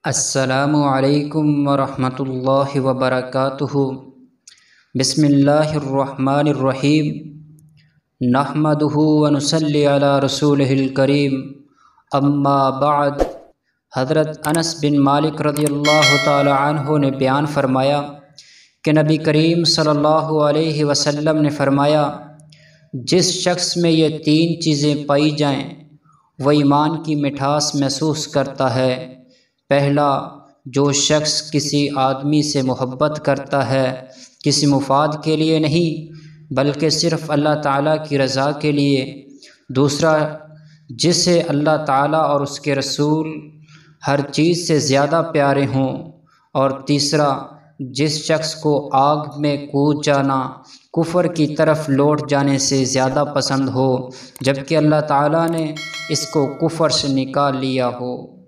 السلام علیکم ورحمۃ اللہ وبرکاتہ۔ بسم اللہ الرحمن الرحیم۔ نحمدہ ونصلی علی رسولہ الکریم، اما بعد۔ حضرت انس بن مالک رضی اللہ تعالی عنہ نے بیان فرمایا کہ نبی کریم صلی اللہ علیہ وسلم نے فرمایا، جس شخص میں یہ تین چیزیں پائی جائیں وہ ایمان کی مٹھاس محسوس کرتا ہے۔ پہلا، جو شخص کسی آدمی سے محبت کرتا ہے کسی مفاد کے لیے نہیں بلکہ صرف اللہ تعالیٰ کی رضا کے لیے۔ دوسرا، جسے اللہ تعالیٰ اور اس کے رسول ہر چیز سے زیادہ پیارے ہوں۔ اور تیسرا، جس شخص کو آگ میں کود جانا کفر کی طرف لوٹ جانے سے زیادہ پسند ہو، جبکہ اللہ تعالیٰ نے اس کو کفر سے نکال لیا ہو۔